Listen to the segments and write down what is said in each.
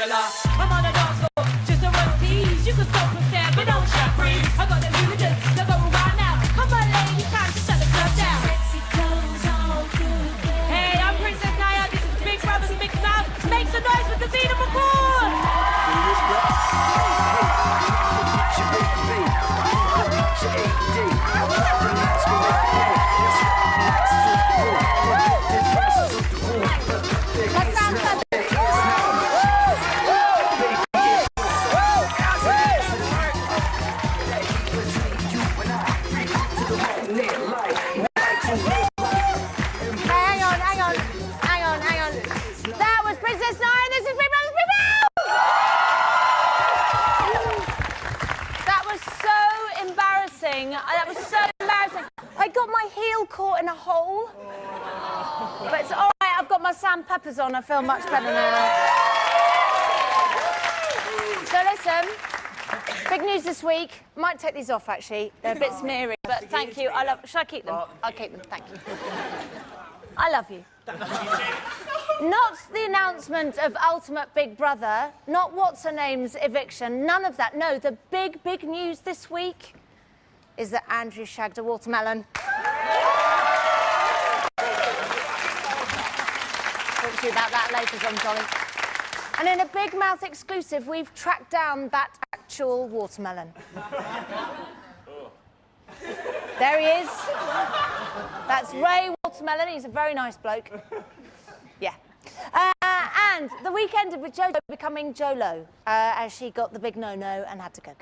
umbrella. I'm on a dance floor, just a tease. You can stop and stare, but don't shout freeze. I got the hooligans, they'll go right now. Come on, lady, time to shut the club down. Hey, I'm Princess Naya. This is Big Brother's Big Mouth. Make some noise with the Zena McCall. That was so embarrassing. I got my heel caught in a hole. But it's all right, I've got my sandpeppers on. I feel much better now. So listen, big news this week. Might take these off, actually. They're a bit smeary, but thank you. Should I keep them? I'll keep them, thank you. I love you. Not the announcement of Ultimate Big Brother, not what's-her-name's eviction, none of that. No, the big, big news this week is that Andrew shagged a watermelon. Talk to you about that later, John Jolly. And in a Big Mouth exclusive, we've tracked down that actual watermelon. There he is. That's Ray Watermelon. He's a very nice bloke. Yeah. And the week ended with Jojo becoming Jolo, as she got the big no-no and had to go.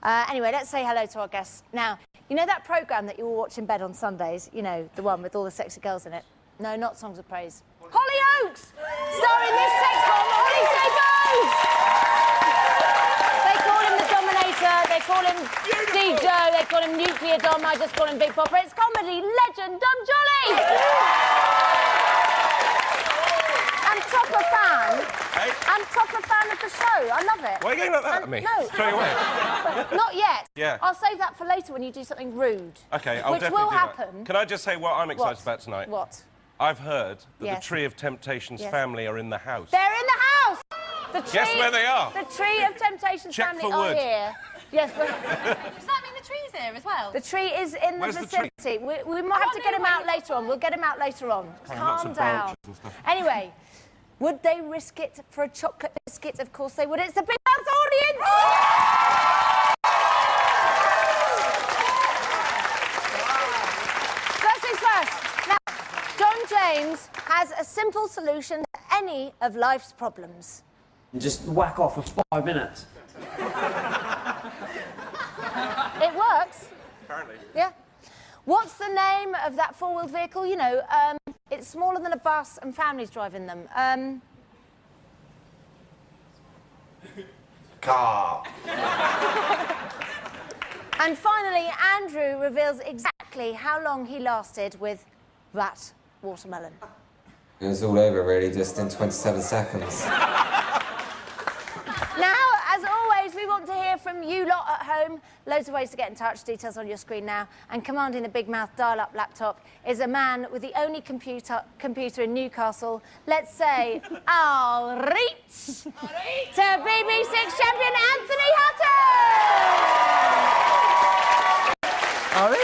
Anyway, let's say hello to our guests. Now, you know that programme that you all watch in bed on Sundays? You know, the one with all the sexy girls in it? No, not Songs of Praise. Hollyoaks! Starring this sex bomb, Holly Jacobs! They call him the Dominator, they call him DJ, they call him Nuclear Dom, I just call him Big Popper. It's comedy legend Dom Jolly! I'm proper fan. Hey? I'm proper fan of the show. I love it. Why are you going like that at me? No. Straight away. Not yet. Yeah. I'll save that for later when you do something rude. OK, I'll which definitely will do that. happen. Can I just say what I'm excited about tonight? What? I've heard that Yes. the Tree of Temptation's Yes. family are in the house. They're in the house! The tree, Guess where they are? The Tree of Temptation's Check family for are wood. here. Yes, but... Does that mean the tree's here as well? The tree is in Where's the the tree? vicinity. We might have to get him out later on. We'll get him out later on. Lots Calm of down. branches and stuff. Anyway, would they risk it for a chocolate biscuit? Of course they would. It's the Big Mouth audience! First things first. Now, John James has a simple solution to any of life's problems. And just whack off for 5 minutes. It works. Apparently. Yeah. What's the name of that four-wheeled vehicle? You know, it's smaller than a bus and families driving them. Car. And finally, Andrew reveals exactly how long he lasted with that watermelon. It was all over, really, just in 27 seconds. Now, as always, we want to hear from you lot at home. Loads of ways to get in touch, details on your screen now. And commanding a Big Mouth dial-up laptop is a man with the only computer in Newcastle. Let's say, Al Reitz to BB6 champion Anthony Hutton! Are we?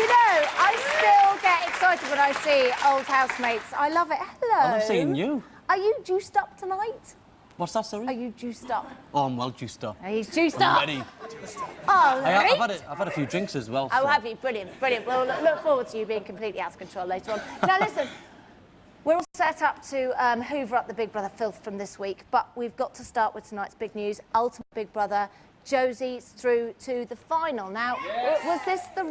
You know, I still get excited when I see old housemates. I love it. Hello. I'm seeing you. Are you juiced up tonight? What's that, sorry? Are you juiced up? Oh, I'm well juiced up. He's juiced I'm up. ready. Oh, I've had a few drinks as well. Oh, so. have you? Brilliant, brilliant. We'll look forward to you being completely out of control later on. Now, listen, we're all set up to hoover up the Big Brother filth from this week, but we've got to start with tonight's big news. Ultimate Big Brother, Josie's through to the final. Now, was this the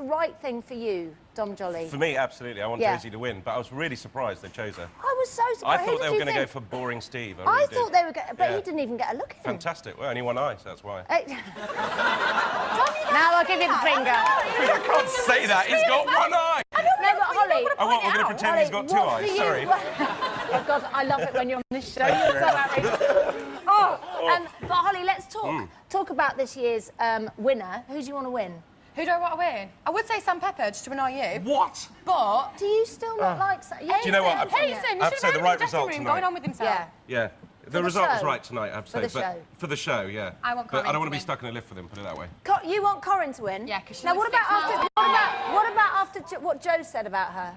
right thing for you, Dom Jolly? For me, absolutely. I want Yeah. Josie to win, but I was really surprised they chose her. I was so I surprised. thought they were going to go for boring Steve. I really thought did. they were going, but Yeah. he didn't even get a look in. Fantastic. Well, only one eye, so that's why. Now I'll give you the finger. I can't say that. He's got one eye. No, but Holly. Oh, what? We're going to pretend he's got two what eyes. for you- Sorry. Oh, God, I love it when you're on this show. You're so outrageous. But Holly, let's talk. Talk about this year's winner. Who do you want to win? Who do I want to win? I would say Sam Pepper, just to annoy you. What? But... Do you still not like... Do you know what? Hates him. You I've should said have the right him in the dressing result room tonight. going on with himself. Yeah. Yeah. The the result was show? right tonight, I have to say. For the show? For the show, yeah. I want But I Corinne don't want to to be win. stuck in a lift with him, put it that way. You want Corinne to win? Yeah, 'cause she Now, what looks about 6 after... miles What about after what Joe said about her?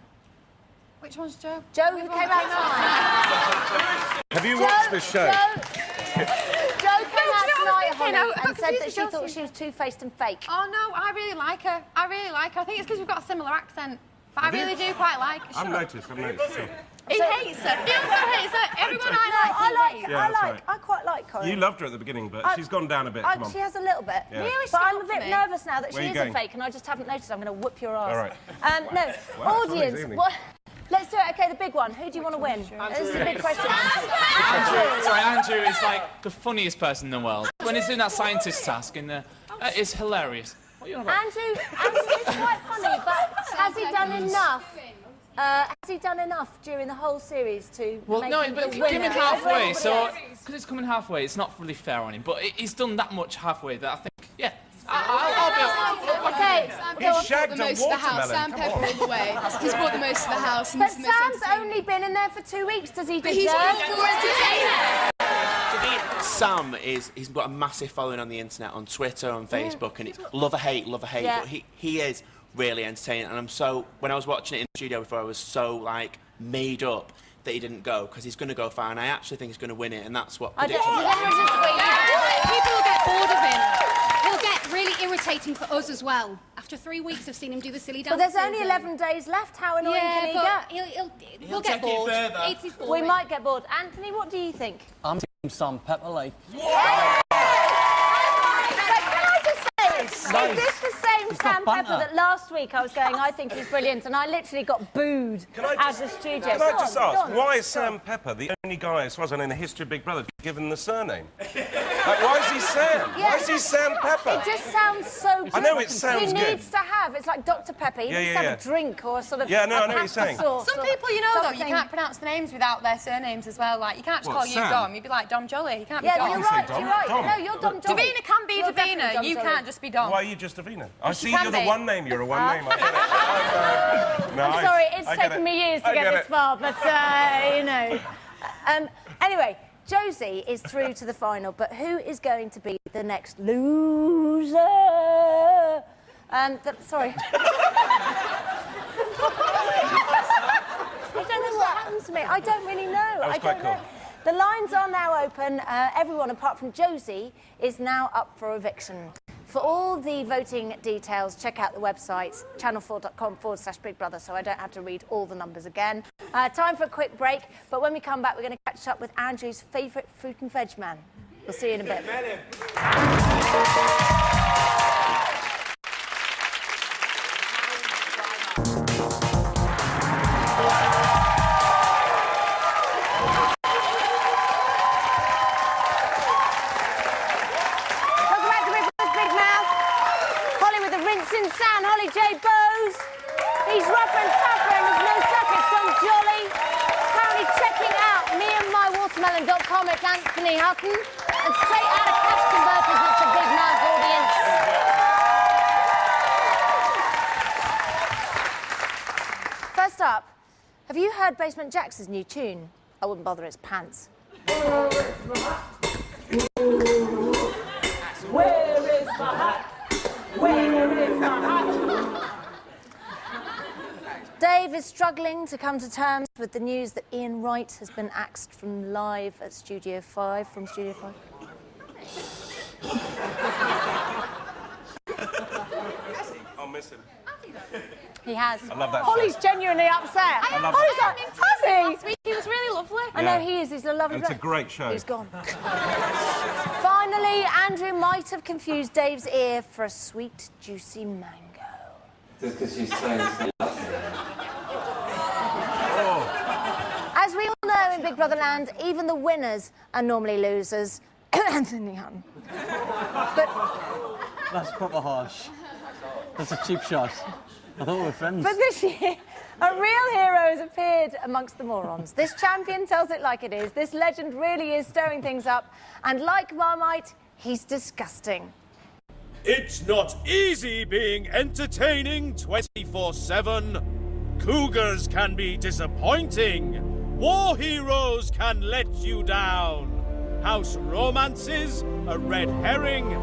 Which one's Joe? Joe, who came out tonight. Have you watched this show? Joe came out tonight, Holly, I got and said that confused she with thought Josie. she was two-faced and fake. Oh, no, I really like her. I really like her. I think it's because we've got a similar accent. But I really do quite like her. I've noticed. He hates her. He also hates her. Everyone I like, Yeah, that's right. I quite like Corinne. You loved her at the beginning, but she's gone down a bit. Come on. She has a little bit. Yeah. Really But I'm a strong for bit me. nervous now that Where she are is you a going? fake and I just haven't noticed. I'm going to whoop your ass. All right. No, Wow, audience, evening. what... Let's do it. OK, the big one. Who do you want to win? This is the big question. Andrew is like the funniest person in the world. When he's doing that scientist task in there, it's hilarious. What are you on about? Andrew is quite funny, but has he done enough? Has he done enough during the whole series to Well, make no, him but the give winner? him halfway, so... Everybody else. Because it's coming halfway, it's not really fair on him, but he's done that much halfway that I think, yeah, I'll be... OK, go on. He shagged a most of the house. watermelon. Sam Come Pepper on. all the way. He's brought the most of the house. And But he's the most Sam's entertaining. only been in there for 2 weeks. Does he But he's deserve been more entertaining. Sam he's got a massive following on the internet, on Twitter, on Facebook, and it's love or hate, Yeah. but he is really entertaining, and I'm so, when I was watching it in the studio before, I was so, like, made up that he didn't go, because he's going to go far, and I actually think he's going to win it, and that's what I don't, predictions are. People will get bored of him. He'll get really irritating for us as well. After 3 weeks of seeing him do the silly But dances. there's only 11 days left. How annoying can he but get? we'll get take it bored. further. It's his We boring. might get bored. Anthony, what do you think? I'm Team Sam Pepper, like. But can I just say, is this the same It's Sam not Pepper banter. that last week I was going, I think he's brilliant, and I literally got booed out of the studio? Can I just ask, why is Sam Pepper the only guy, as far as I know, in the history of Big Brother given the surname? Like, why is he Sam? Why is he Sam Pepper? It just sounds so good. I know it sounds He good. needs to have, it's like Dr. Pepper, he Yeah, needs yeah, to have yeah. a drink or a sort of Yeah, no, a I know what you're pasta saying. sauce Some or people, you know, though, you something. can't pronounce the names without their surnames as well. Like, you can't just What, call you Sam? Dom. You'd be like Dom Jolly. You can't Yeah, be Dom. you're say right, Dom. you're right. Dom. No, you're Dom Jolly. Davina can be You're definitely Davina. Dom You Jolly. can't just be Dom. Why are you just Davina? I see can you're the be. one name, you're a one name. I get it. No, I'm sorry, it's taken me years to get this far, but, you know. Anyway, Josie is through to the final, but who is going to be the next loser? Sorry. I don't know what happens to me. I don't really know. was I quite don't know. cool. The lines are now open. Everyone apart from Josie is now up for eviction. For all the voting details, check out the website, channel4.com/Big Brother, so I don't have to read all the numbers again. Time for a quick break, but when we come back, we're going to catch up with Andrew's favourite fruit and veg man. We'll see you in a bit. Welcome back to Big Brother's Big Mouth. Holly with the rinsing sound, Holly J. Bose. He's rough and tougher and there's no circuits, Don Jolly. Currently checking out meandmywatermelon.com, it's Anthony Hutton. And straight out of Cash Converters, it's the Big Mouth audience. First up, have you heard Basement Jax's new tune? I wouldn't bother, it's pants. Dave is struggling to come to terms with the news that Ian Wright has been axed from live at Studio 5, from Studio 5. I'll miss him. He has. I love that Holly's show. genuinely upset. I love Holly's that like, has Last week, he was really lovely. he? I know Yeah. he is. He's a lovely And it's a bloke. great show. He's gone. Finally, Andrew might have confused Dave's ear for a sweet, juicy mango. Just because she's saying something else. As we all know in Big Brother Land, even the winners are normally losers. Anthony Hutton. But That's proper harsh. That's a cheap shot. I thought we were friends. But this year, a real hero has appeared amongst the morons. This champion tells it like it is. This legend really is stirring things up. And like Marmite, he's disgusting. It's not easy being entertaining 24/7. Cougars can be disappointing. War heroes can let you down. House romances, a red herring.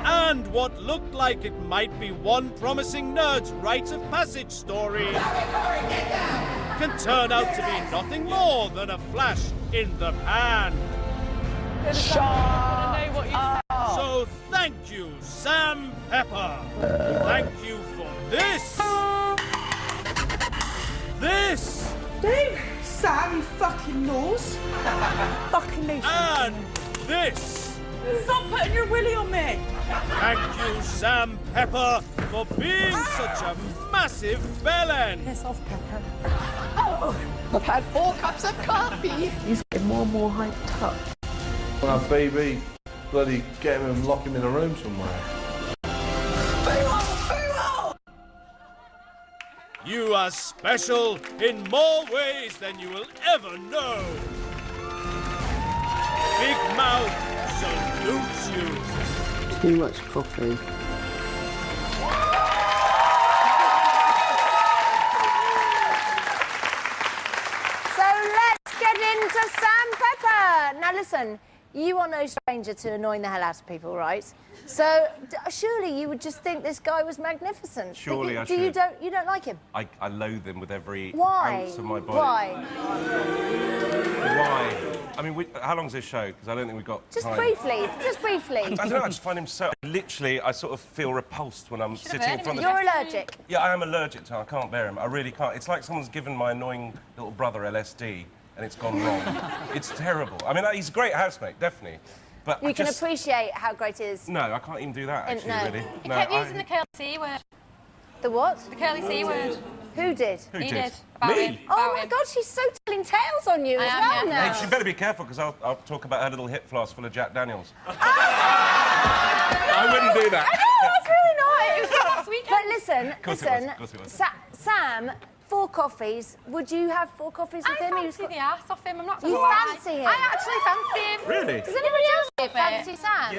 And what looked like it might be one promising nerd's rite of passage story can turn out to be nothing more than a flash in the pan. So thank you, Sam Pepper. Thank you for this. This. Don't Sam, you fucking nose. Fucking nose. And this. Stop putting your willy on me. Thank you, Sam Pepper, for being such a massive bellend. Piss off, Pepper. I've had 4 cups of coffee. He's getting more and more hyped up. When I BB, bloody get him and lock him in a room somewhere. You are special in more ways than you will ever know. Big Mouth salutes you. Too much coffee. So let's get into Sam Pepper. Now listen, you are no stranger to annoying the hell out of people, right? So surely you would just think this guy was magnificent. Surely I do should. You don't like him? I loathe him with every Why? ounce of my body. Why? Why? I mean, how long's this show? Because I don't think we've got Just time. briefly. Just briefly. I don't know, I just find him so... Literally, I sort of feel repulsed when I'm sitting in front of... You're allergic. Yeah, I am allergic to him. I can't bear him. I really can't. It's like someone's given my annoying little brother LSD and it's gone wrong. It's terrible. I mean, he's a great housemate, definitely. But You can appreciate how great it is. No, I can't even do that, actually, No. really. He No, kept using the curly C word. The what? The curly C word. Who did? Who He did? did. About Me? him. Oh About my him. God, she's so telling tales on you I as am, well yeah. now. Hey, she better be careful, because I'll talk about her little hip flask full of Jack Daniels. I wouldn't do that. No, that's really nice. It was last weekend. But listen, Of course listen. it was. Sam, 4 coffees. Would you have 4 coffees with I him? fancy the ass off him, I'm not gonna You lie. fancy him? I actually fancy him. Really? Does anybody else Mate. fancy Sam?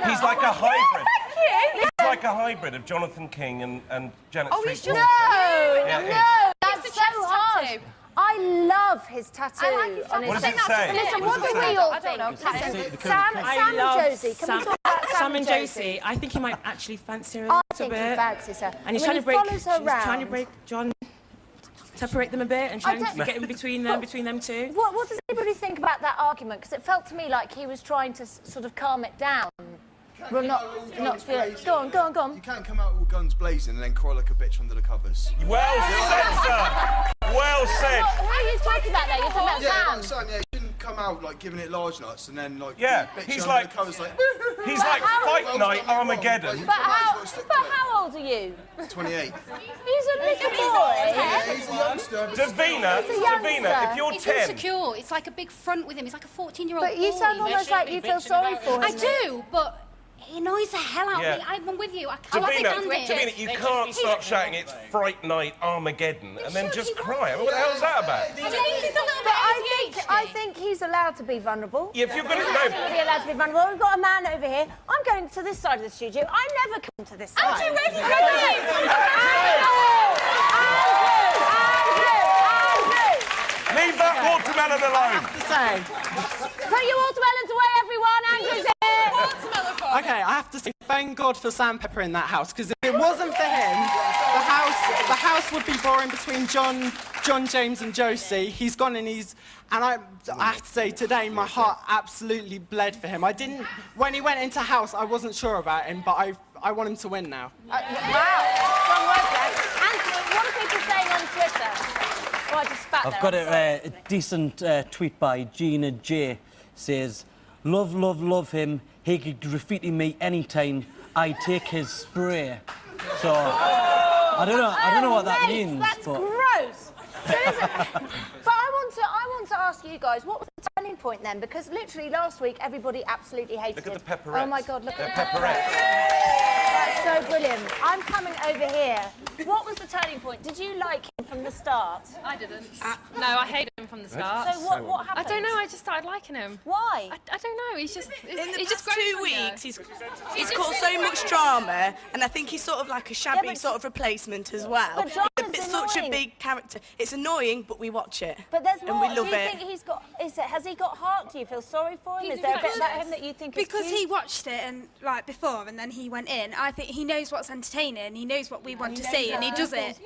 He's like a hybrid. Thank you. He's like a hybrid of Jonathan King and Janet Oh, he's Street. just- Yeah, it is. No, that's the so chest harsh. tattoo. I love his tattoo. I like his tattoo. on his What does it chest. say? Listen, What what does do it we say? all I don't know. think? Listen, The Sam and Josie. Can we talk about Sam and Josie. I think he might actually fancy her a I little think he bit. fancies her. And he's When trying he to break. follows her She's trying to round. break John, separate them a bit, and trying don't- to get in between them two. What does anybody think about that argument? Because it felt to me like he was trying to sort of calm it down. Well, not feel it. Go on. You can't come out all guns blazing and then cry like a bitch under the covers. Well said, sir. Well said. Who are you talking about there? You're talking about Yeah, Sam. you shouldn't come out like giving it large nuts and then like Yeah, bitch he's under like- the covers like. He's like Fight Night Armageddon. But how old are you? 28. He's a little boy. He's a youngster. Davina, He's a youngster. Davina, if you're It's 10... insecure. It's like a big front with him. He's like a 14-year-old But you boy. sound almost like you feel sorry for him. I do, but it annoys the hell out Yeah. of me. I'm with you. I can't stand it. Davina, you can't start shouting it's Fright Night Armageddon and then just cry. I mean, what the hell's that about? I think he's a little But bit I think he's allowed to be vulnerable. Yeah, if you're gonna He's know... absolutely allowed to be vulnerable. We've got a man over here. I'm going to this side of the studio. I never come to this side. Andrew, where have you Andrew! Leave that watermelon alone. Put your watermelons away, everyone. Andrew's here. Watermelon for Okay, I have to say thank God for Sam Pepper in that house, because if it wasn't for him, the house would be boring between John, James and Josie. He's gone and I have to say today my heart absolutely bled for him. When he went into house, I wasn't sure about him, but I want him to win now. Wow, strong words there. And what are people saying on Twitter? Oh, I just spat I've there, got I'm sorry. a decent tweet by Gina J. Says, love, love, love him. He could graffiti me anytime. I take his spray. So I don't know what that mate, means. That's but gross. So listen, but I want to ask you guys, what was the turning point then? Because literally last week everybody absolutely hated Look it. at the pepperettes. Oh my God, look They're at the pepperettes. That's so brilliant. I'm coming over here. What was the turning point? Did you like him from the start? I didn't. No, I hated him from the start. So what happened? I don't know. I just started liking him. Why? I don't know. He's just. In the he's just past 2 weeks, he's caused so much drama, and I think he's sort of like a shabby sort of replacement as well. But drama's It's such a annoying. big character. It's annoying, but we watch it. But there's and more. we love Do you it. think he's got? Has he got heart? Do you feel sorry for him? Is there a bit about him that you think is Because cute? he watched it and like before, and then he went in. I think he knows what's entertaining. He knows what we want to see, and he does it.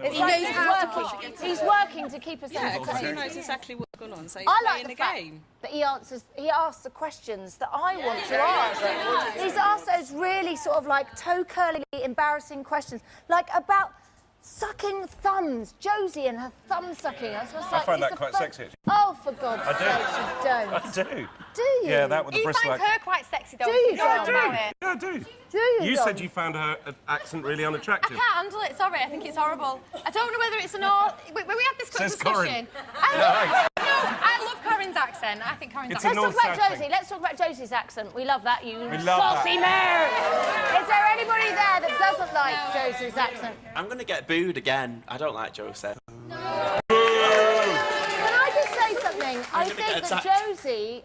It's He like knows he's how to working. push it. He's working to keep us entertained. He knows exactly what's going on, so he's I like playing the the fact game. that he asks the questions that I want to ask. He's asked those really sort of like toe-curlingly embarrassing questions, like about sucking thumbs. Josie and her thumb sucking. I was just I like, find it's that a quite fun- sexy, actually. Oh, for God's I do. sake, you don't. I do. Do you? Yeah, that with the He Bristol finds accent. her quite sexy, though. Do you, Don't John? about it. Yeah, I do. Do you, You John? said you found her accent really I unattractive. can't handle it, sorry, I think it's horrible. I don't know whether it's an or... We had this quick Says Corinne. discussion. I love Corinne's accent. I think Corinne's It's a accent... Let's talk about North-South Josie. thing. Let's talk about Josie's accent. We love that, you We love saucy mare. Is there anybody there that doesn't like No. Josie's accent? I'm going to get booed again. I don't like Josie. Can I just say something? I gonna think get that attacked. Josie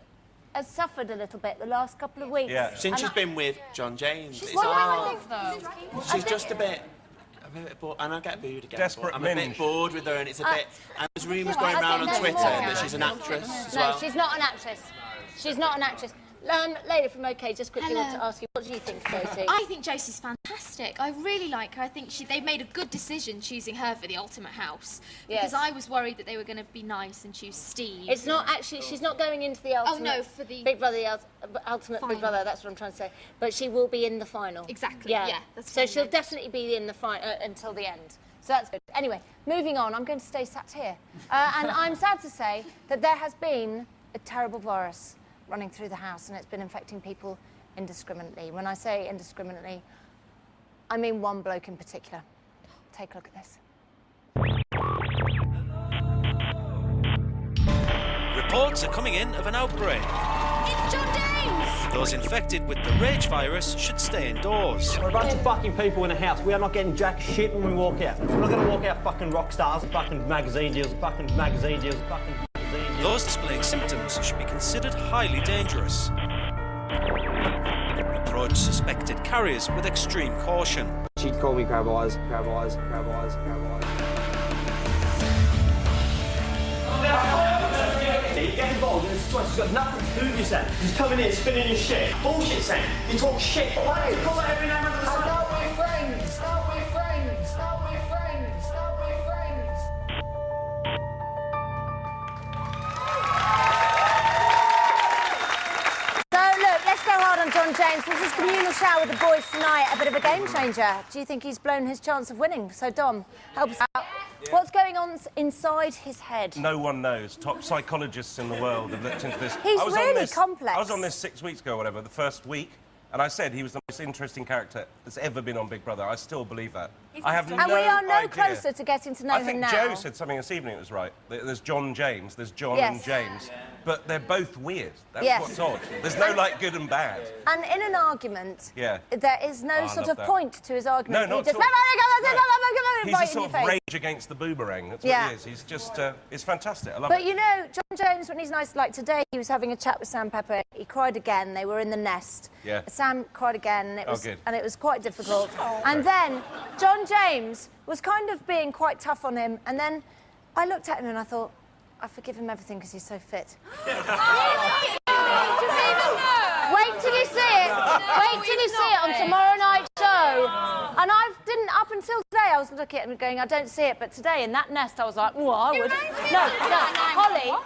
has suffered a little bit the last couple of weeks. Yeah. Since she's been with John James, it's Well, I hard. think, though. She's just a bit bored, and I get booed again. Desperate but I'm a minge. bit bored with her, and it's a bit. And there's rumours going I around think on there's Twitter more. that she's an actress as No, well. she's not an actress. She's not an actress. Lady from OK, just quickly Hello. want to ask you, what do you think, Josie? I think Josie's fantastic. I really like her. I think they've made a good decision choosing her for the ultimate house. Because Yes. I was worried that they were going to be nice and choose Steve. It's not actually, she's not going into the ultimate... no, for the Big Brother, the ultimate Final. Big Brother, that's what I'm trying to say. But she will be in the final. Exactly, yeah, that's So what I she'll meant. definitely be in the final until the end. So that's good. Anyway, moving on, I'm going to stay sat here. And I'm sad to say that there has been a terrible virus running through the house and it's been infecting people indiscriminately. When I say indiscriminately, I mean one bloke in particular. Take a look at this. Reports are coming in of an outbreak. It's John James! Those infected with the rage virus should stay indoors. We're a bunch of fucking people in a house. We are not getting jack shit when we walk out. We're not going to walk out fucking rock stars, fucking magazine deals, fucking magazine deals, fucking magazine deals. Those displaying symptoms should be considered highly dangerous. Approach suspected carriers with extreme caution. She'd call me crab eyes, crab eyes, crab eyes, crab eyes. You get involved in this situation, it's got nothing to do with you, Sam. Just coming in, spinning your shit. Bullshit, Sam. You talk shit. Why do you call it every now and then? Stop with friends! Stop with friends! Stop with friends! Stop with friends! So, look, let's go hard on John James. This is communal shower with the boys tonight, a bit of a game changer. Do you think he's blown his chance of winning? So, Dom, help us out. What's going on inside his head? No one knows. Top psychologists in the world have looked into this. He's I was on really this- complex. I was on this 6 weeks ago or whatever, the first week, and I said he was the most interesting character that's ever been on Big Brother. I still believe that. I have And we are no idea. closer to getting to know I him think now. Joe said something this evening that was right. There's John James, there's John Yes. and James, but they're both weird. That's Yes. what's odd. There's no, like, good and bad. And in an argument, Yeah. there is no Oh, I sort love of that. point to his argument. No, not he just at all. He's right a in sort your of face. rage against the boomerang. That's Yeah. what he is. He's just, it's fantastic. I love But it. you know, John James, when he's nice, like today, he was having a chat with Sam Pepper. He cried again. They were in the nest. Yeah. Sam cried again, and Oh, good. and it was quite difficult. And then John James was kind of being quite tough on him. And then I looked at him and I thought, I forgive him everything because he's so fit. Wait till you see it. Wait till you see it on tomorrow night's show. And I didn't, up until today, I was looking at him going, I don't see it. But today, in that nest, I was like, well, I would. No,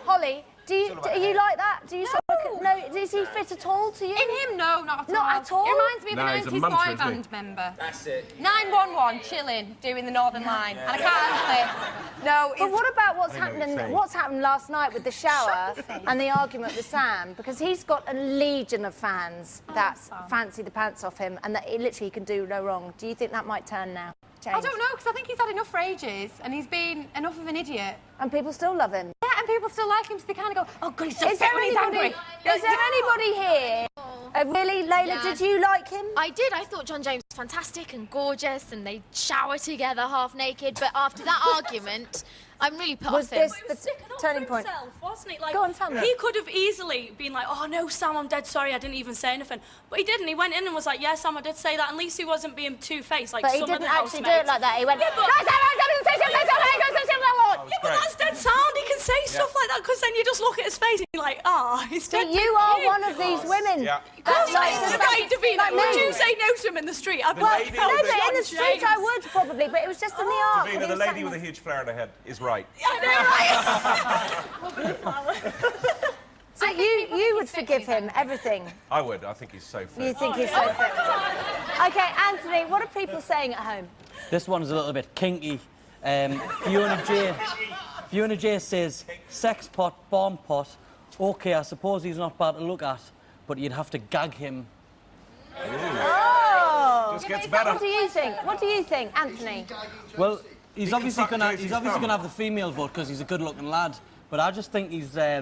Holly, are you like that? Do you sort of look at, no, is he fit at all to you? In him, no, not at all. Not at all? He reminds me of No, an he's a 90s munter, boy isn't he? band member. That's it. 911, chilling, doing the Northern Line. And I can't handle it. No, But what about what's I know what happening? you're saying. What's happened last night with the shower and the argument with Sam? Because he's got a legion of fans that fancy the pants off him, and that he literally can do no wrong. Do you think that might turn now? Change? I don't know, because I think he's had enough for ages, and he's been enough of an idiot. And people still love him. Yeah, and people still like him, so they kind of go, oh, God, he's so Is fit there when he's anybody? angry. Is there anybody here Really, Layla, did you like him? I did. I thought John James was fantastic and gorgeous, and they shower together half naked. But after that argument, I'm really put off him. Was this the turning point? Wasn't it? Like, Go on, tell me. He could have easily been like, oh no, Sam, I'm dead sorry, I didn't even say anything. But he didn't. He went in and was like, yeah, Sam, I did say that. At least he wasn't being two-faced like But he some of didn't the actually do housemates. it like that. He went, yeah, but, no, Sam, I'm going to say something, yeah, but that's dead sound. He can say stuff like that because then you just look at his face and you're like, he's dead. But you are one of these women. Yeah. Of course I am. Right, Davina, would you say no to him in the street? I'd be like, no, but in the street I would probably, but it was just in the arc. Davina, the lady with a huge flower in her head is right. I know, right? So you would forgive him everything? I would. I think he's so fit. You think he's so fit? OK, Anthony, what are people saying at home? This one's a little bit kinky. Fiona J says, sex pot, bomb pot. OK, I suppose he's not bad to look at, but you'd have to gag him. Oh! Just gets better. What do you think? What do you think, Anthony? Well, he's obviously gonna have the female vote because he's a good-looking lad. But I just think he's I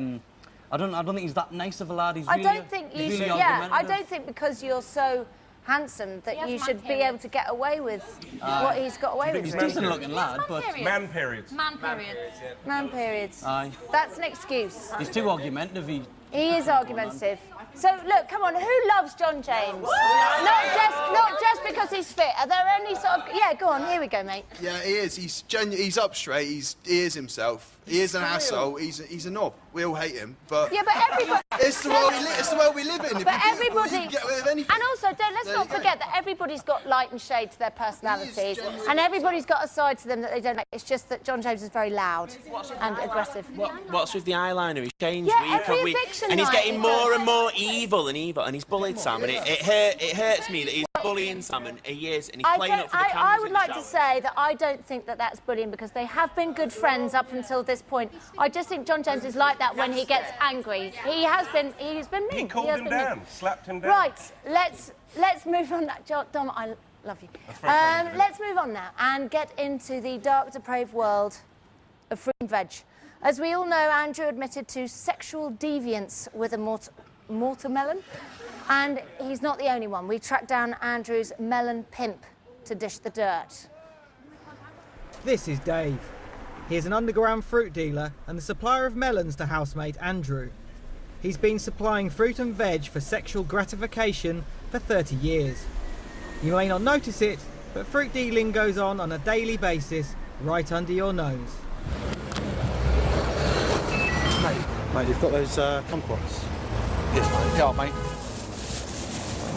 don't think he's that nice of a lad. He's I really, don't think you he's should. really Yeah, I argumentative. don't think because you're so handsome that you should be able to get away with what he's got away with. He's a decent-looking lad, but man periods. Man periods. Man periods. Aye. That's an excuse. He's too argumentative. He is argumentative. So look, come on, who loves John James? Not just because he's fit. Are there any sort of? Yeah, go on. Here we go, mate. Yeah, he is. He's up straight. He is himself. He is an asshole. He's a knob. We all hate him, but Yeah, but everybody. it's the world we live in. If But you do it, everybody, you can get away with anything. and also let's not forget that everybody's got light and shade to their personalities, and everybody's got a side to them that they don't like. It's just that John James is very loud and aggressive. What's with the eyeliner? He's changed Yeah, week every on week, eviction and he's night getting he more does. and more evil, and he's bullied Sam, and it hurts me that he's bullying Sam, and he is, and he's playing up for the cameras. I would in the like to shower. say that I don't think that that's bullying because they have been good friends up until this point. I just think John James is like that when he gets angry. He's been mean. He called has him been mean. down, slapped him down. Right, let's move on. Dom, I love you. Let's move on now and get into the dark, depraved world of fruit and veg. As we all know, Andrew admitted to sexual deviance with a watermelon, and he's not the only one. We tracked down Andrew's melon pimp to dish the dirt. This is Dave. He is an underground fruit dealer and the supplier of melons to housemate Andrew. He's been supplying fruit and veg for sexual gratification for 30 years. You may not notice it, but fruit dealing goes on a daily basis right under your nose. Mate, you've got those kumquats. Yes, mate. Yeah, mate.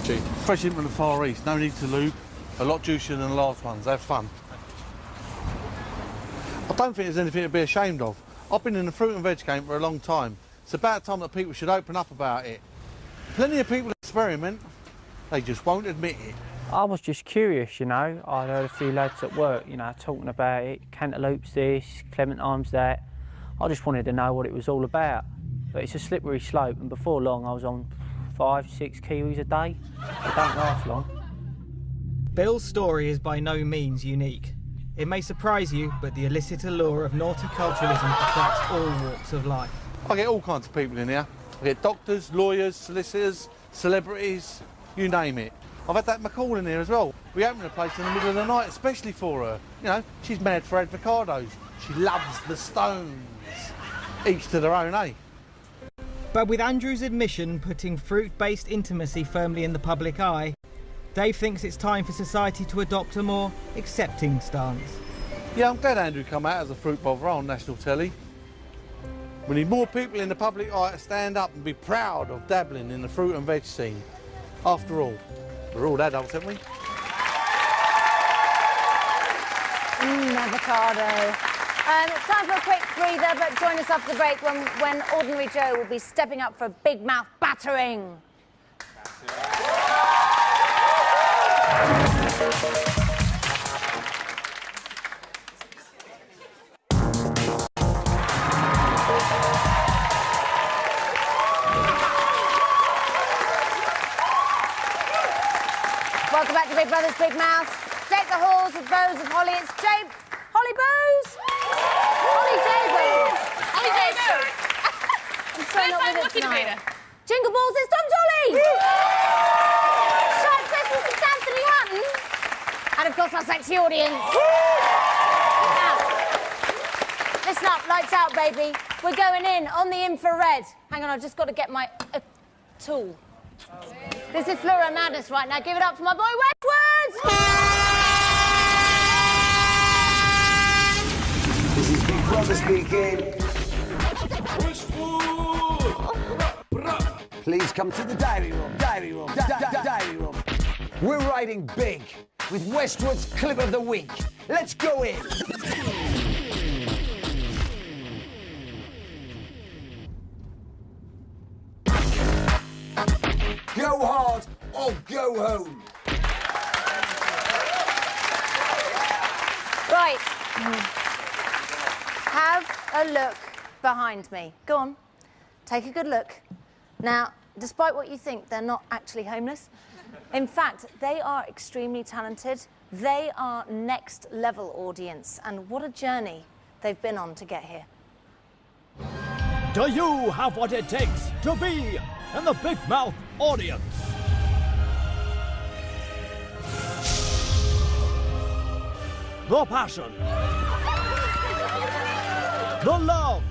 Cheap. Fresh in from the Far East, no need to lube. A lot juicier than the last ones. Have fun. I don't think there's anything to be ashamed of. I've been in the fruit and veg game for a long time. It's about time that people should open up about it. Plenty of people experiment, they just won't admit it. I was just curious, you know. I heard a few lads at work, you know, talking about it. Cantaloupe's this, clementine's that. I just wanted to know what it was all about. But it's a slippery slope, and before long I was on 5-6 kiwis a day. It don't last long. Bill's story is by no means unique. It may surprise you, but the illicit allure of horticulturalism attracts all walks of life. I get all kinds of people in here. I get doctors, lawyers, solicitors, celebrities, you name it. I've had that McCall in here as well. We opened the place in the middle of the night, especially for her. You know, she's mad for avocados. She loves the stones. Each to their own, eh? But with Andrew's admission putting fruit-based intimacy firmly in the public eye, Dave thinks it's time for society to adopt a more accepting stance. Yeah, I'm glad Andrew come out as a fruit botherer on national telly. We need more people in the public eye to stand up and be proud of dabbling in the fruit and veg scene. After all, we're all adults, aren't we? Avocado. It's time for a quick breather, but join us after the break when Ordinary Joe will be stepping up for a big mouth battering. Welcome back to Big Brother's Big Mouth. Deck the halls with bows of holly. It's Holly Bows? Holly J. Bows. Holly J. Bows. I'm so not with it tonight. Jingle Balls, it's Tom Jolly! Shout Christmas, it's Anthony Hutton! And of course, our sexy audience. Now, listen up, lights out, baby. We're going in on the infrared. Hang on, I've just got to get my tool. This is Fluoro Madness right now. Give it up for my boy, Westwood! This is Big Brother speaking. Please come to the diary room, diary room, diary room. We're riding big with Westwood's Clip of the Week. Let's go in. Go hard or go home. Right. Have a look behind me. Go on. Take a good look. Now, despite what you think, they're not actually homeless. In fact, they are extremely talented. They are next level audience. And what a journey they've been on to get here. Do you have what it takes to be in the Big Mouth audience? The passion. The love.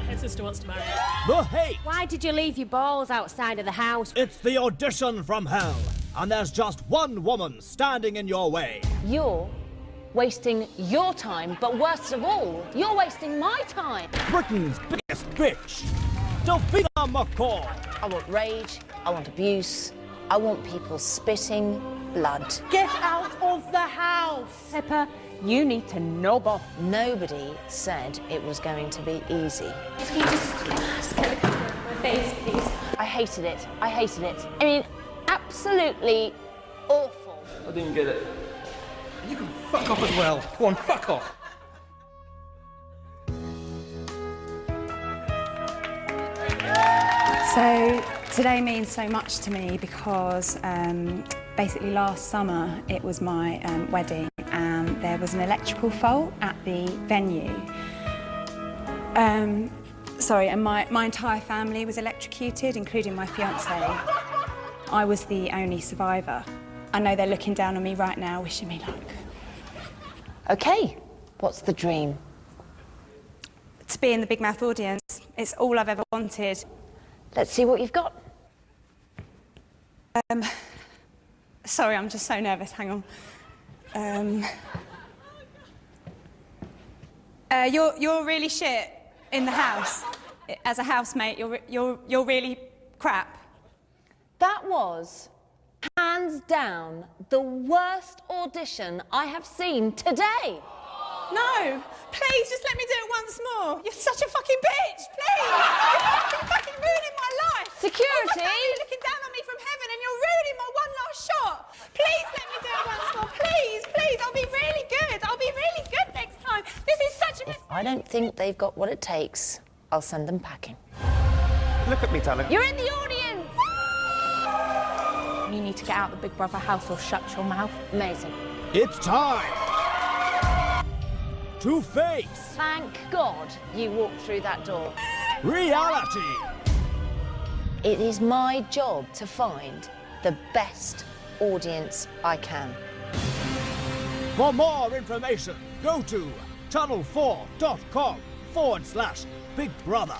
His sister wants to marry you. The hate. Why did you leave your balls outside of the house? It's the audition from hell. And there's just one woman standing in your way. You're wasting your time, but worst of all, you're wasting my time. Britain's biggest bitch. Davina McCall. I want rage, I want abuse, I want people spitting blood. Get out of the house! Pepper, you need to knob off. Nobody said it was going to be easy. Can you just get the camera in my face, please? I hated it. I hated it. I mean, absolutely awful. I didn't get it. You can fuck off as well. Go on, fuck off. So today means so much to me because basically last summer it was my wedding and there was an electrical fault at the venue. And my entire family was electrocuted, including my fiancé. I was the only survivor. I know they're looking down on me right now, wishing me luck. Okay, what's the dream? To be in the Big Mouth audience. It's all I've ever wanted. Let's see what you've got. Sorry, I'm just so nervous. Hang on. You're really shit in the house. As a housemate, you're really crap. That was, hands down, the worst audition I have seen today. No, please, just let me do it once more. You're such a fucking bitch, please. You're fucking ruining my life. Security. All my family looking down on me from heaven and you're ruining my one last shot. Please let me do it once more. Please, please, I'll be really good. I'll be really good next time. This is such a mistake. I don't think they've got what it takes. I'll send them packing. Look at me, darling. You're in the audience. You need to get out of the Big Brother house or shut your mouth. Amazing. It's time to face. Thank God you walked through that door. Reality. It is my job to find the best audience I can. For more information, go to channel4.com/Big Brother.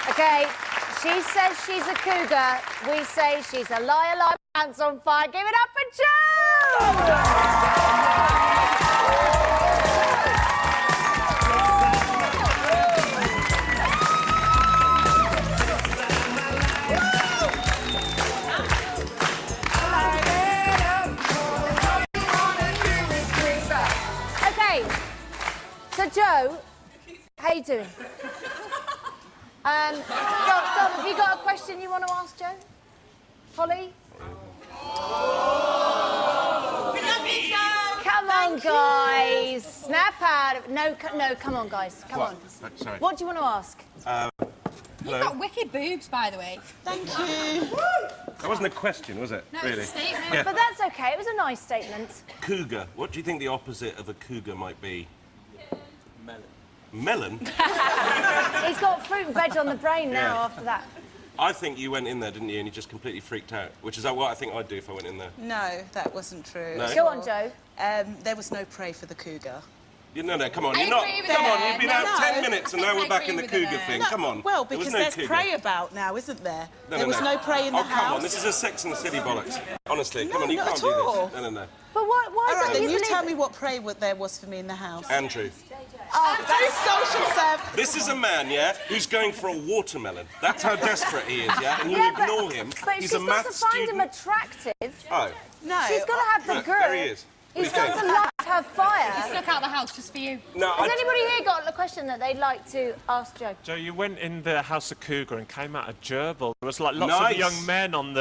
Okay, she says she's a cougar. We say she's a liar, liar, pants on fire. Give it up for Joe! Okay, so Joe, how you doing? Dom, have you got a question you want to ask Joe? Holly? Come on, guys. Snap out of... No, come on, guys. Come on. Sorry. What do you want to ask? You've got wicked boobs, by the way. Thank you. That wasn't a question, was it? No, really? it's a statement. Yeah. But that's okay. It was a nice statement. Cougar. What do you think the opposite of a cougar might be? Melon. Melon? He's got fruit and veg on the brain now Yeah. after that. I think you went in there, didn't you, and you just completely freaked out, which is what I think I'd do if I went in there. No, that wasn't true. No? Go on, Joe. There was no prey for the cougar. No, come on, I you're not. agree with Come on, that. you've been No, out no. 10 minutes and now we're back in the cougar thing. Come on. Well, There was because no there's cougar. prey about now, isn't there? No, There was no prey in the oh, house. come on, this is a Sex and the City bollocks. Honestly, come on, you not can't at do all. this. No. But why All right, don't then you you believe tell it? me what prey there was for me in the house. Andrew. Oh, that's social service. This is a man, yeah, who's going for a watermelon. That's how desperate he is, yeah? And you Yeah, ignore him. But He's she's a got maths to find student. him attractive. Oh. No. She's got to have the Look, girl. there he is. What He's are you got to doing? light her fire. He snuck out the house just for you. No, Has anybody here got a question that they'd like to ask Joe? Joe, you went in the House of Cougar and came out a gerbil. There was like lots Nice. of young men on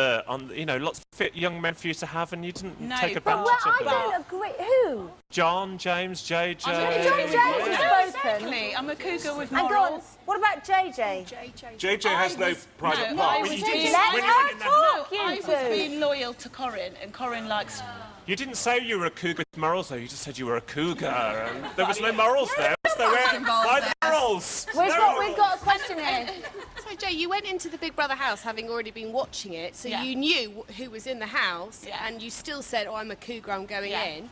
you know, lots of fit young men for you to have, and you didn't take advantage But I of them. don't agree. Who? John, James, JJ. John James has spoken. Exactly. I'm a cougar with And go on. morals. What about JJ? JJ has no private no, part. I When was you being- did- Let when you her went in the- talk, you I was two. being loyal to Corinne, and Corinne likes... You didn't say you were a cougar with morals, though. You just said you were a cougar. And there was no morals there. Was there? Why morals? We've got a question here. So, Joe, you went into the Big Brother house having already been watching it, so Yeah. you knew who was in the house, Yeah. and you still said, oh, I'm a cougar, I'm going Yeah. in.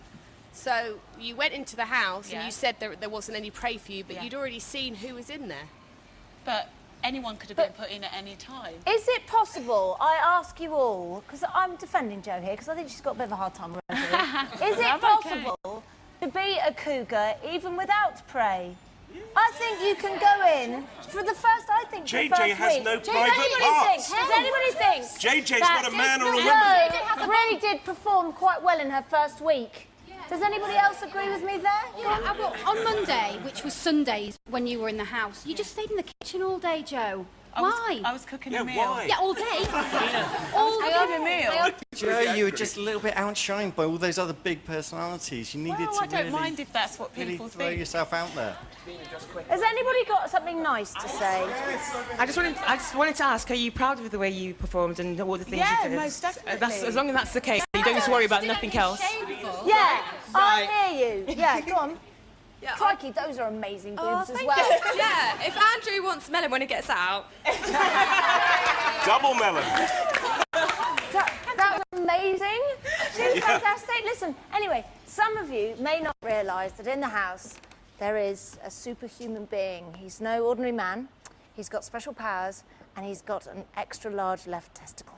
So you went into the house Yeah. and you said there wasn't any prey for you, but Yeah. you'd already seen who was in there. But anyone could have been put in at any time. Is it possible, I ask you all, because I'm defending Jo here, because I think she's got a bit of a hard time around here. Is it I'm possible to be a cougar even without prey? I think you can go in for the first, I think, the JJ first has week. no Does private anybody parts. think, does anybody think JJ's that not a man or a Jo woman. really did perform quite well in her first week? Does anybody else agree with me there? Yeah, well, on Monday, which was Sundays, when you were in the house, you just stayed in the kitchen all day, Joe. Why? I was cooking Yeah, a meal. why? Yeah, all day. All cooking a meal. Joe, you were just a little bit outshined by all those other big personalities. You needed Well, to I don't really, mind if that's what really people throw think. yourself out there. Has anybody got something nice to say? I just wanted to ask, are you proud of the way you performed and all the things Yeah, you did? most definitely. That's, as long as that's the case, you don't need to worry about nothing else. Yeah, I hear you. Yeah, go on. Crikey, those are amazing boobs as well. Yeah, if Andrew wants melon when he gets out. Double melon. That was amazing. She was fantastic. Listen, anyway, some of you may not realise that in the house there is a superhuman being. He's no ordinary man. He's got special powers, and he's got an extra large left testicle.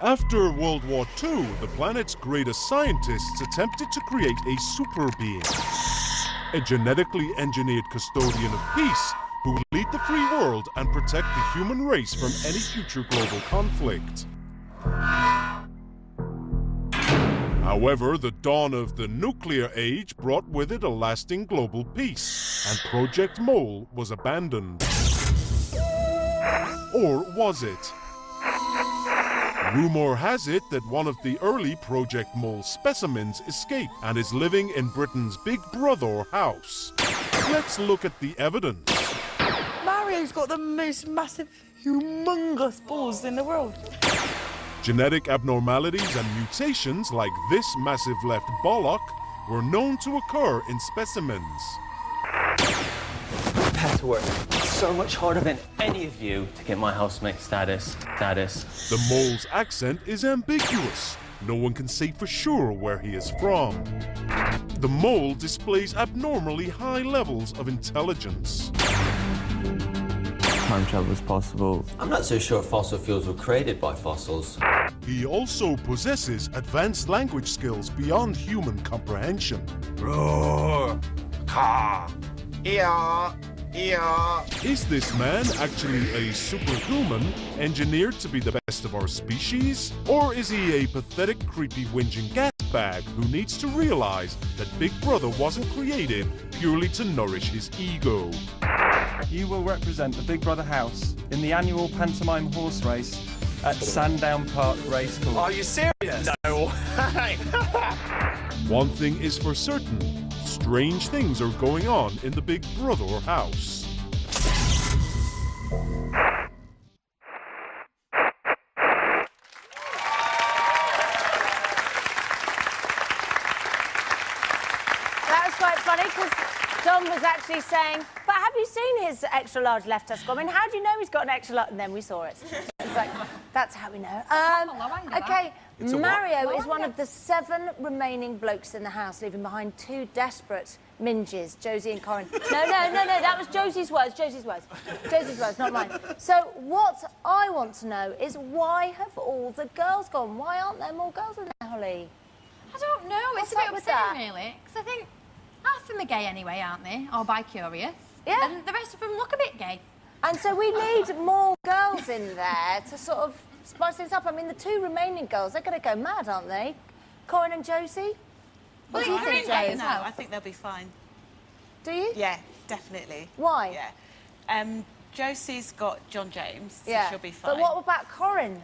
After World War II, the planet's greatest scientists attempted to create a super being, a genetically engineered custodian of peace who will lead the free world and protect the human race from any future global conflict. However, the dawn of the nuclear age brought with it a lasting global peace, and Project Mole was abandoned. Or was it? Rumor has it that one of the early Project Mole specimens escaped and is living in Britain's Big Brother house. Let's look at the evidence. Mario's got the most massive, humongous balls in the world. Genetic abnormalities and mutations like this massive left bollock were known to occur in specimens. Had to work so much harder than any of you to get my housemate status. The mole's accent is ambiguous. No one can say for sure where he is from. The mole displays abnormally high levels of intelligence. Time travel is possible. I'm not so sure fossil fuels were created by fossils. He also possesses advanced language skills beyond human comprehension. Roar! Ka! Yeah! Yeah. Is this man actually a superhuman, engineered to be the best of our species? Or is he a pathetic, creepy, whinging gasbag who needs to realize that Big Brother wasn't created purely to nourish his ego? You will represent the Big Brother house in the annual pantomime horse race at Sandown Park Racecourse. Are you serious? No. One thing is for certain. Strange things are going on in the Big Brother house. That was quite funny because Dom was actually saying, but have you seen his extra large left testicle? I mean, how do you know he's got an extra large? And then we saw it. It's like, that's how we know. Okay, Mario is one of the 7 remaining blokes in the house, leaving behind 2 desperate minges, Josie and Corin. No, that was Josie's words, Josie's words, not mine. So what I want to know is why have all the girls gone? Why aren't there more girls in there, Holly? I don't know. It's a bit upsetting, really, because I think half of them are gay anyway, aren't they? Or bi-curious. Yeah. And the rest of them look a bit gay. And so we need more girls in there to sort of spice things up. I mean, the 2 remaining girls, they're going to go mad, aren't they? Corin and Josie? What do you think, Jo? No, I think they'll be fine. Do you? Yeah, definitely. Why? Yeah. Josie's got John James, so she'll be fine. But what about Corin?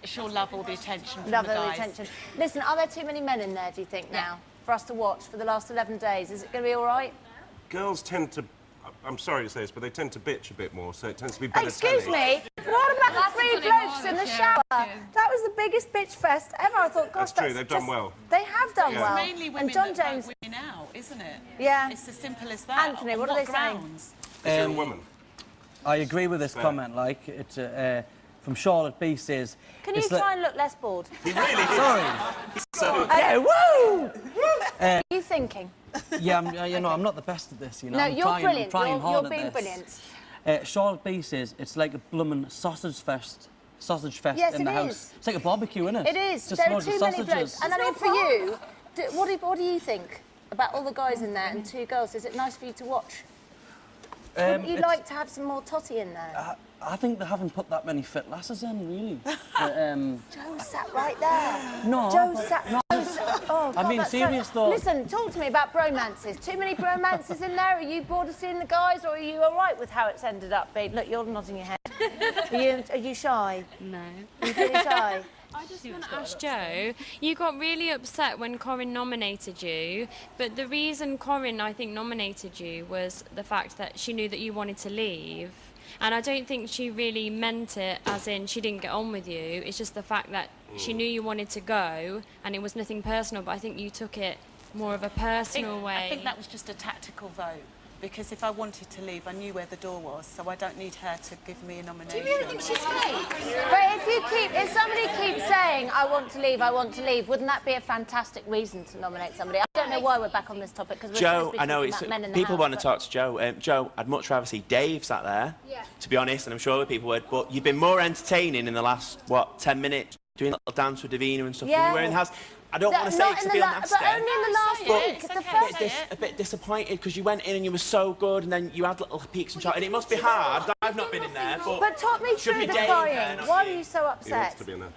She'll love all the attention from Love the all the guys. attention. Listen, are there too many men in there, do you think, now, for us to watch for the last 11 days? Is it going to be all right? Girls tend to... I'm sorry to say this, but they tend to bitch a bit more, so it tends to be better. Excuse me, what about the 3 blokes in the shower? That was the biggest bitch fest ever. I thought, gosh, that's true, they've done well. They have done well. It's mainly women and John that James vote women out, isn't it? Yeah. It's as simple as that. Anthony, On what are they grounds? saying? You're a woman. I agree with this comment. Like, it's from Charlotte B says... Can you try and look less bored? Sorry. Yeah, woo! What are you thinking? Yeah, I'm not the best at this, you know. No, I'm you're trying, brilliant. I'm trying hard you're being at this. brilliant. Charlotte B says it's like a bloomin' sausage fest Yes, in the it house. is. It's like a barbecue, isn't it? It is. Just There are loads of too many sausages. blokes. And I mean, for you, what do you think about all the guys in there and 2 girls? Is it nice for you to watch? Wouldn't you like to have some more totty in there? I think they haven't put that many fit lasses in, really. Joe sat right there. No, Joe but- sat... Oh, God, I mean, that's serious so... though. Listen, talk to me about bromances. Too many bromances in there? Are you bored of seeing the guys, or are you all right with how it's ended up, babe? Look, you're nodding your head. Are you shy? No. Are you feeling shy? I just want to ask Joe, you got really upset when Corin nominated you, but the reason Corin, I think, nominated you was the fact that she knew that you wanted to leave. And I don't think she really meant it as in she didn't get on with you. It's just the fact that she knew you wanted to go and it was nothing personal, but I think you took it more of a personal way. I think that was just a tactical vote. Because if I wanted to leave, I knew where the door was, so I don't need her to give me a nomination. Do you really think she's fake? But if somebody keeps saying, I want to leave, wouldn't that be a fantastic reason to nominate somebody? I don't know why we're back on this topic, because we're supposed to be talking about men in the people house, want to but- talk to Joe. Joe, I'd much rather see Dave sat there, to be honest, and I'm sure other people would, but you've been more entertaining in the last, 10 minutes, doing a little dance with Davina and stuff when you were in the house. I don't want to say it to be nasty, but only in the last week. a bit disappointed because you went in and you were so good, and then you had little peaks and troughs, and it must be hard. I've not been in there, But talk me should through be the Dave crying. there, not Why you. were you so upset? He wants to be in there.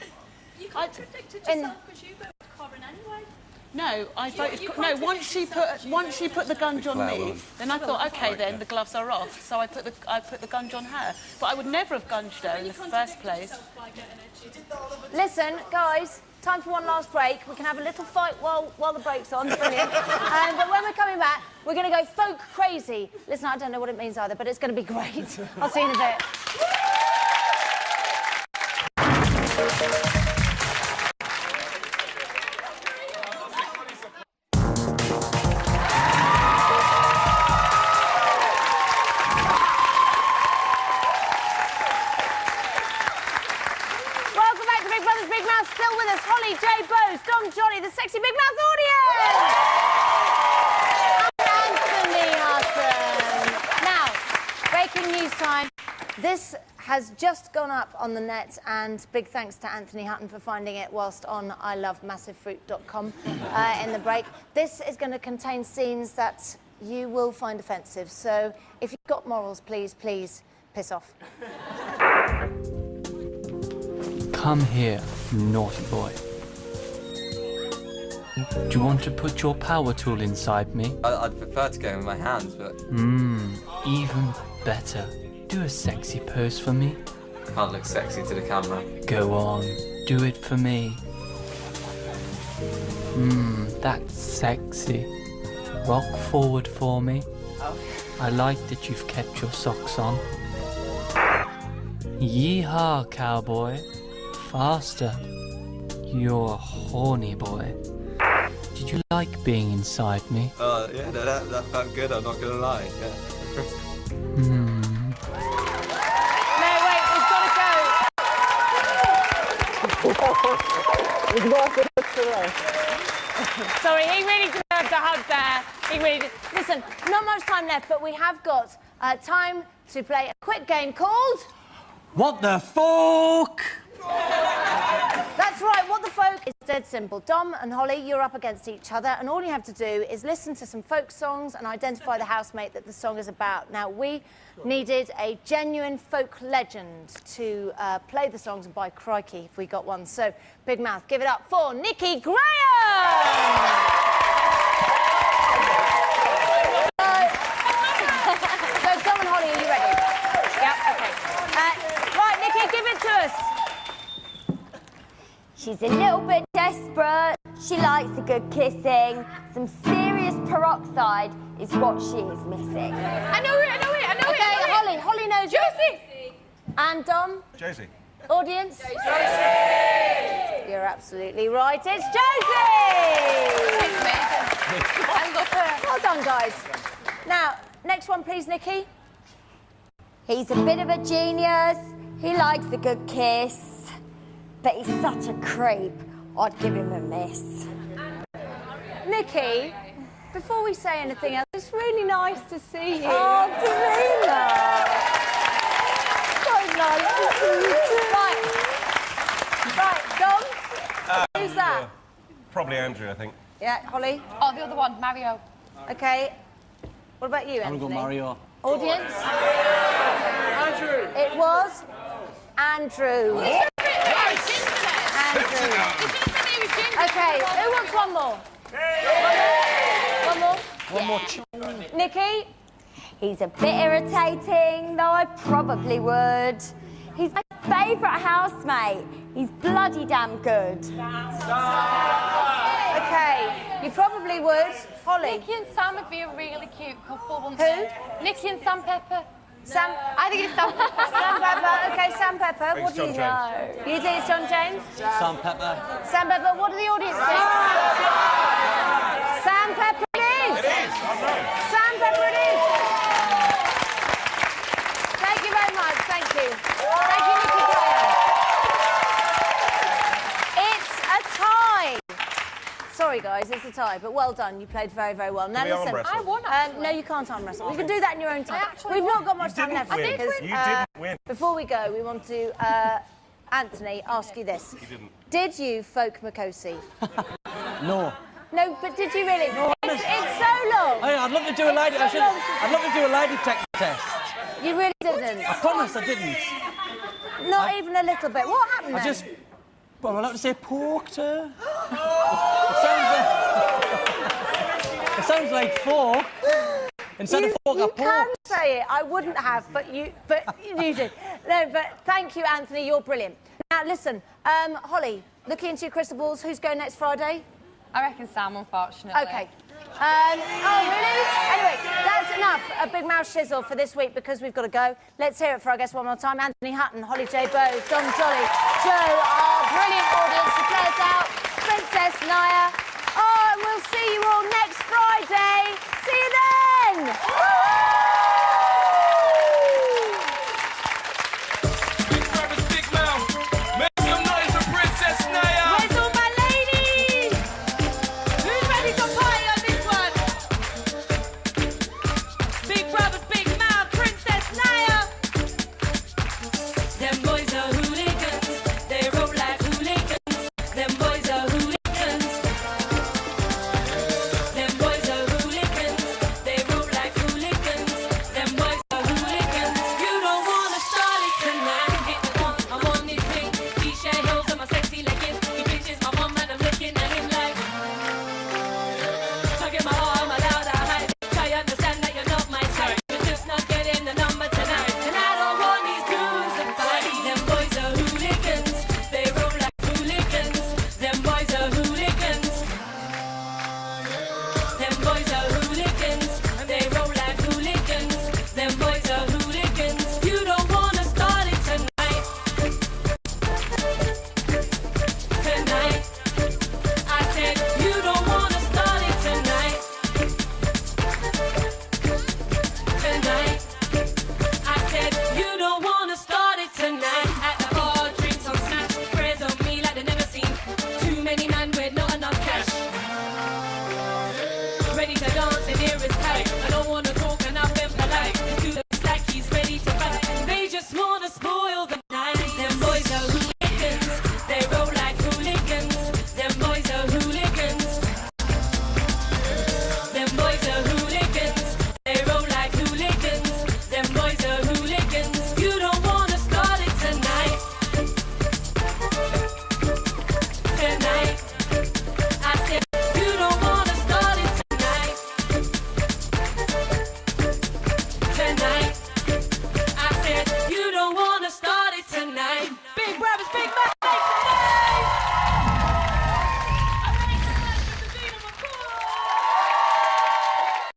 You contradicted yourself because you voted Corin anyway. No, I voted. No, once she put the gunge on me, then I thought, okay, then the gloves are off. So I put the gunge on her. But I would never have gunged her in the first place. Listen, guys, time for one last break. We can have a little fight while the break's on. Brilliant. But when we're coming back, we're going to go folk crazy. Listen, I don't know what it means either, but it's going to be great. I'll see you in a bit. Welcome back to Big Brother's Big Mouth. Still with us, Holly, Jay, Bose, Dom, Johnny, the sexy Big Mouth audience. And Anthony Hutton. Now, breaking news time. This has just gone up on the net, and big thanks to Anthony Hutton for finding it whilst on ilovemassivefruit.com in the break. This is going to contain scenes that you will find offensive. So if you've got morals, please piss off. Come here, naughty boy. Do you want to put your power tool inside me? I'd prefer to go with my hands, but... Even better. Do a sexy pose for me. Can't look sexy to the camera. Go on, do it for me. That's sexy. Rock forward for me. I like that you've kept your socks on. Yeehaw, cowboy. Faster. You're a horny boy. Did Did you like being inside me? Yeah, no, that felt good, I'm not gonna lie. Yeah. No, wait, we've got to go. Sorry, he really deserved a hug there. He really did. Listen, not much time left, but we have got time to play a quick game called... What the fuck? That's right, What the Folk is dead simple. Dom and Holly, you're up against each other, and all you have to do is listen to some folk songs and identify the housemate that the song is about. Now, we needed a genuine folk legend to play the songs, and by crikey, if we got one. So, big mouth, give it up for Nikki Graham! So, Dom and Holly, are you ready? Yeah, OK. Right, Nikki, give it to us. She's a little bit desperate, she likes a good kissing. Some serious peroxide is what she is missing. I know it. Okay, Holly knows Josie! it. And Dom? Josie. Audience? Josie! You're absolutely right, it's Josie! It's me. I love her. Well done, guys. Now, next one, please, Nikki. He's a bit of a genius, he likes a good kiss. But he's such a creep, I'd give him a miss. Nikki, before we say anything else, it's really nice to see you. Oh, Davina! So nice to see you too. Right, Dom? Who's that? Probably Andrew, I think. Yeah, Holly? Oh, the other one, Mario. OK. What about you, I'm Anthony? gonna go Mario. Audience? Andrew. It was Andrew. Andrew. OK, who wants one more? One more? One more. Nikki? He's a bit irritating, though I probably would. He's my favourite housemate. He's bloody damn good. OK, you probably would. Holly? Nicky and Sam would be a really cute couple, wouldn't Who? they? Nicky and Sam Pepper. Sam? I think it's Sam Pepper. Sam Pepper. OK, Sam Pepper. What do you John know? You think it's John James? Sam Pepper. Sam Pepper. What do the audience think? Sam Pepper it is. It is, I know. Sam Pepper it is. Thank you very much. Thank you. Thank you, Nikki Graham. It's a tie. Sorry, guys, it's a tie, but well done. You played very, very well. Now, Can we listen. arm wrestle? I won, No, you can't arm wrestle. You can do that in your own time. actually We've won. not got much time didn't left win. because You didn't win. before we go, we want to, Anthony, ask you this. You didn't. Did you folk Makosi? No. No, but did you really? It's so long. Hey, I'd love to do a lie. I'd love to do a lie detector test. You really didn't. I promise I didn't. Not even a little bit. What happened I then? just. Well, I like to say poked her. It sounds like fork. Instead of fork, I You poked. can say it. I wouldn't have, but you did. No, but thank you, Anthony. You're brilliant. Now, listen, Holly, looking into your crystal balls, who's going next Friday? I reckon Sam, unfortunately. OK. Oh, really? Anyway, that's enough. A big mouth shizzle for this week because we've got to go. Let's hear it for our guests one more time. Anthony Hutton, Holly J. Bowes, Dom Jolly, Joe, our brilliant audience to play us out, Princess Naya. Oh, and we'll see you all next Friday.